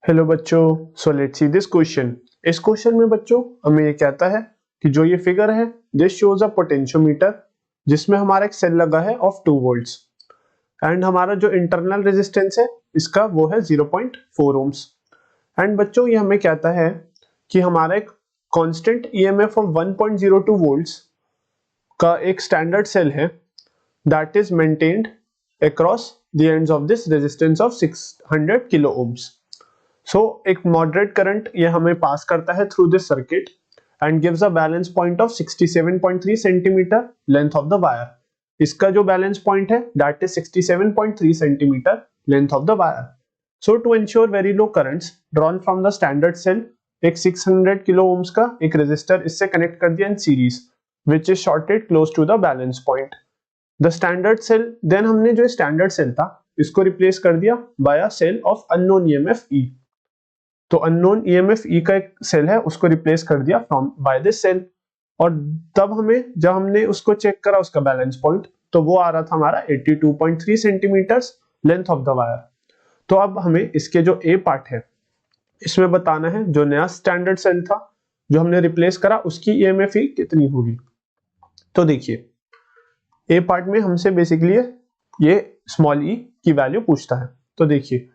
Hello बच्चों, so let's see this question. इस question में बच्चों हमें ये कहता है कि जो ये फिगर है दिस शोज अ पोटेंशियोमीटर जिसमें हमारा एक सेल लगा है ऑफ 2 वोल्ट्स एंड हमारा जो इंटरनल रेजिस्टेंस है इसका वो है 0.4 ohms। एंड बच्चों ये हमें कहता है कि हमारा एक कांस्टेंट ईएमएफ ऑफ 1.02 वोल्ट्स का एक स्टैंडर्ड सेल है that is maintained across the ends of this resistance of 600 kilo ohms। So एक मॉडरेट करंट ये हमें पास करता है through this circuit and gives a balance point of 67.3 centimetre length of the wire. इसका जो balance point है that is 67.3 centimetre length of the wire. So to ensure very low currents drawn from the standard cell, एक 600 kilo ohms का एक resistor इससे connect कर दिया in series which is shorted close to the balance point. The standard cell, then हमने जो standard cell था इसको रिप्लेस कर दिया by a cell of unknown EMF E. तो अननोन ईएमएफ ई का एक सेल है उसको रिप्लेस कर दिया फ्रॉम बाय दिस सेल। और तब हमें जब हमने उसको चेक करा उसका बैलेंस पॉइंट तो वो आ रहा था हमारा 82.3 centimetre length of the wire. तो अब हमें इसके जो ए पार्ट है इसमें बताना है जो नया स्टैंडर्ड सेल था जो हमने रिप्लेस करा उसकी ईएमएफ ई कितनी होगी। तो देखिए ए पार्ट में हमसे बेसिकली ये स्मॉल ई की वैल्यू पूछता है। तो देखिए,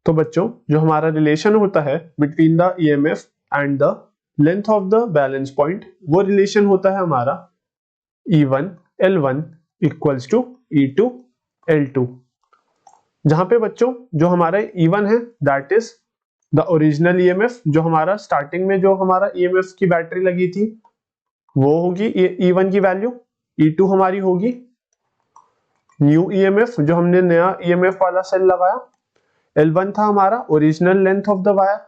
तो बच्चों जो हमारा रिलेशन होता है between the EMF and the length of the balance point वो रिलेशन होता है हमारा E1 L1 equals to E2 L2, जहां पे बच्चों जो हमारा E1 है that is the original EMF, जो हमारा स्टार्टिंग में जो हमारा ईएमएफ की बैटरी लगी थी वो होगी E1 की वैल्यू। E2 हमारी होगी न्यू ईएमएफ जो हमने नया ईएमएफ वाला सेल लगाया। L1 था हमारा original length of the wire,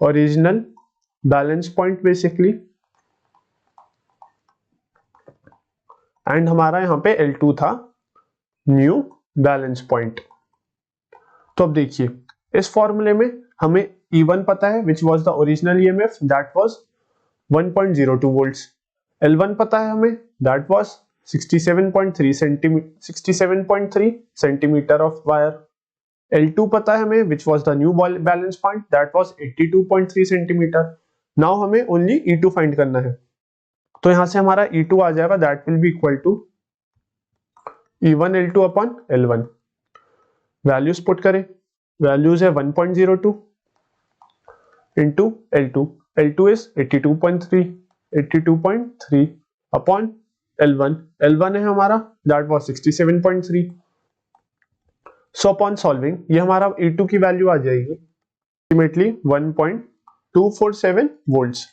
original balance point basically, and हमारा यहाँ पे L2 था न्यू बैलेंस पॉइंट। तो अब देखिए इस फॉर्मूले में हमें E1 पता है which was the original EMF that was 1.02 volts. L1 पता है हमें that was 67.3 centimetre of wire. L2 पता है हमें which was the new balance point that was 82.3 centimetre. Now हमें ओनली E2 फाइंड करना है। तो यहां से हमारा E2 आ जाएगा that will be equal to E1 L2 upon L1। Values put करें, वैल्यूज है 1.02 into L2, L2 is 82.3 upon L1, L1 है हमारा that was 67.3। So upon solving ये हमारा E2 की वैल्यू आ जाएगी अल्टीमेटली 1.247 वोल्ट्स।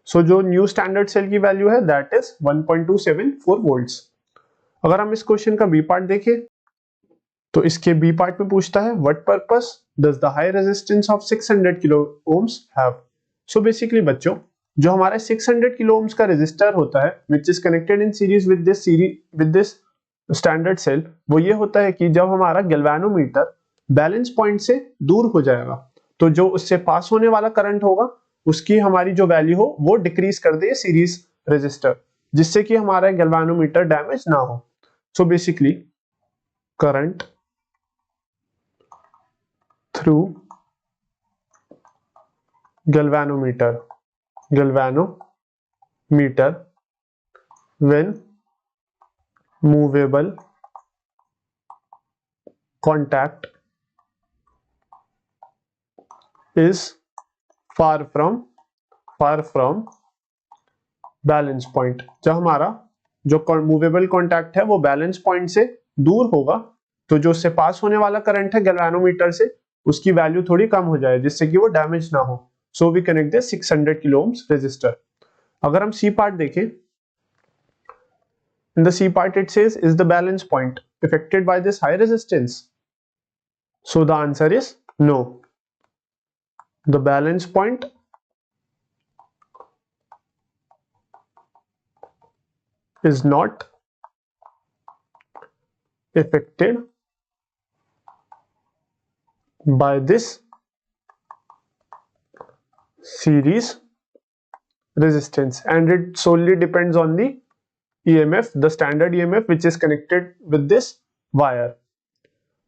सो जो न्यू स्टैंडर्ड सेल की वैल्यू है दैट इज 1.274 वोल्ट्स। अगर हम इस क्वेश्चन का बी पार्ट देखें तो इसके बी पार्ट में पूछता है what purpose does the high resistance of 600 kilo ohms have. So basically बच्चों जो हमारा 600 किलो ओम्स का रेजिस्टर होता है which is connected in series with this standard cell, वो ये होता है कि जब हमारा गैल्वेनोमीटर बैलेंस पॉइंट से दूर हो जाएगा तो जो उससे पास होने वाला करंट होगा उसकी हमारी जो वैल्यू हो वो डिक्रीज कर दे सीरीज रेजिस्टर, जिससे कि हमारा गैल्वेनोमीटर डैमेज ना हो। So basically current through galvanometer when movable contact is far from balance point. जब हमारा जो मूवेबल कॉन्टैक्ट है वो बैलेंस पॉइंट से दूर होगा तो जो उससे पास होने वाला करंट है गैल्वेनोमीटर से उसकी वैल्यू थोड़ी कम हो जाए जिससे कि वो डैमेज ना हो। So we connect this 600 kilo ohms resistor. अगर हम सी पार्ट देखें, in the C part it says is the balance point affected by this high resistance? So the answer is no. The balance point is not affected by this series resistance and it solely depends on the EMF, the standard EMF which is connected with this wire.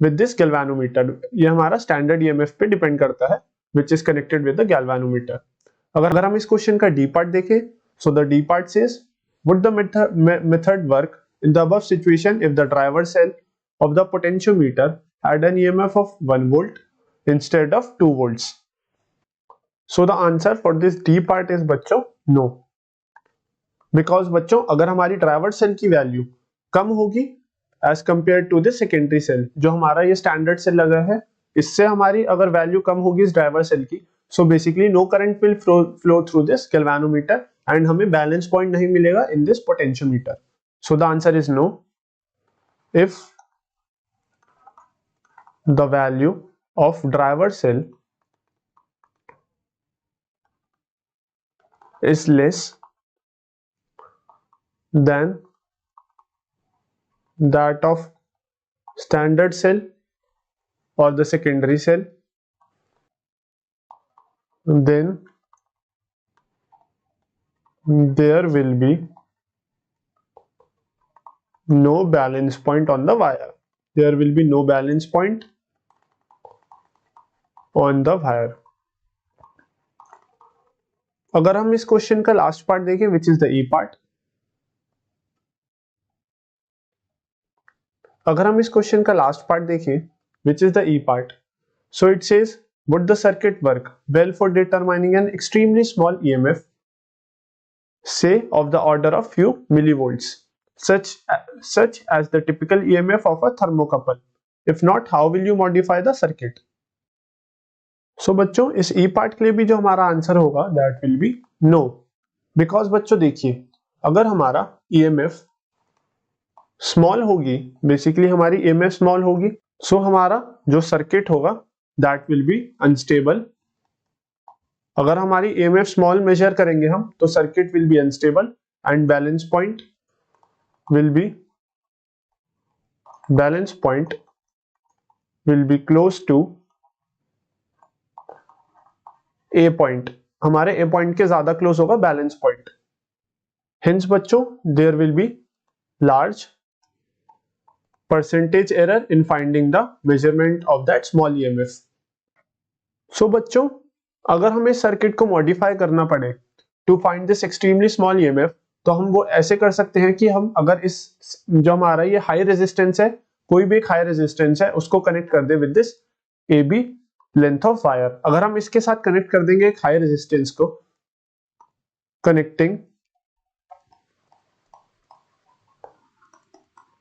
with this galvanometer. ये हमारा standard EMF पे depend करता है which is connected with the galvanometer. अगर हम इस question का D part देखें, so the D part says would the method work in the above situation if the driver cell of the potentiometer had an EMF of 1 volt instead of 2 volts. So the answer for this D part is बच्चों no. Because बच्चों अगर हमारी driver cell की value कम होगी as compare to the secondary cell, जो हमारा ये स्टैंडर्ड सेल लगा है, इससे हमारी अगर वैल्यू कम होगी इस ड्राइवर सेल की, so basically no current will flow through this galvanometer and हमें बैलेंस पॉइंट नहीं मिलेगा in this potentiometer. So the answer is no. If the value of driver cell is less than that of standard cell or the secondary cell, then there will be no balance point on the wire. There will be no balance point on the wire. अगर हम इस question का last part देखें which is the E part, अगर हम इस question का last part देखें which is the E part, so it says would the circuit work well for determining an extremely small EMF, say of the order of few millivolts, such as the typical EMF of a thermocouple? If not, how will you modify the circuit? सो बच्चों इस ई part के लिए भी जो हमारा answer होगा that will be no. Because बच्चों देखिए, अगर हमारा ईएमएफ स्मॉल होगी, बेसिकली हमारी ईएमएफ स्मॉल होगी, सो हमारा जो सर्किट होगा दैट विल बी अनस्टेबल. अगर हमारी ईएमएफ स्मॉल मेजर करेंगे हम, तो circuit will be unstable and balance point will be close to a point. हमारे ए पॉइंट के ज्यादा क्लोज होगा बैलेंस पॉइंट. हिंस बच्चों there will be large percentage error in finding the measurement of that small EMF. So बच्चों अगर हमें circuit को modify करना पड़े to find this extremely small EMF, तो हम वो ऐसे कर सकते हैं कि हम अगर इस जो हमारा ये हाई रेजिस्टेंस है, कोई भी एक हाई रेजिस्टेंस है, उसको कनेक्ट कर दे with this A B length of wire. अगर हम इसके साथ कनेक्ट कर देंगे एक हाई रेजिस्टेंस को, connecting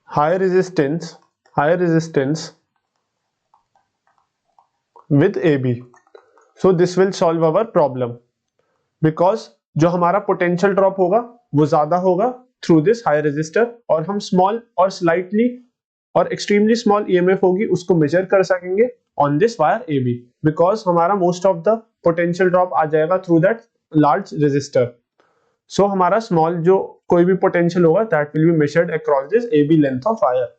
high resistance with A B, so this will solve our problem. Because जो हमारा पोटेंशियल ड्रॉप होगा वो ज्यादा होगा थ्रू दिस हाई रेजिस्टर, और हम स्मॉल और स्लाइटली और एक्सट्रीमली स्मॉल ईएमएफ होगी उसको मेजर कर सकेंगे on this wire A B, because हमारा most of the potential drop आ जाएगा through that large resistor. So हमारा स्मॉल जो कोई भी पोटेंशियल होगा that will be measured across this A B length of wire,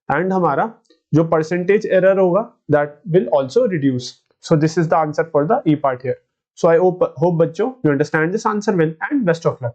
and हमारा जो परसेंटेज एरर होगा that will also reduce. So this is the answer for the E part here. So I hope बच्चों you understand this answer well and best of luck.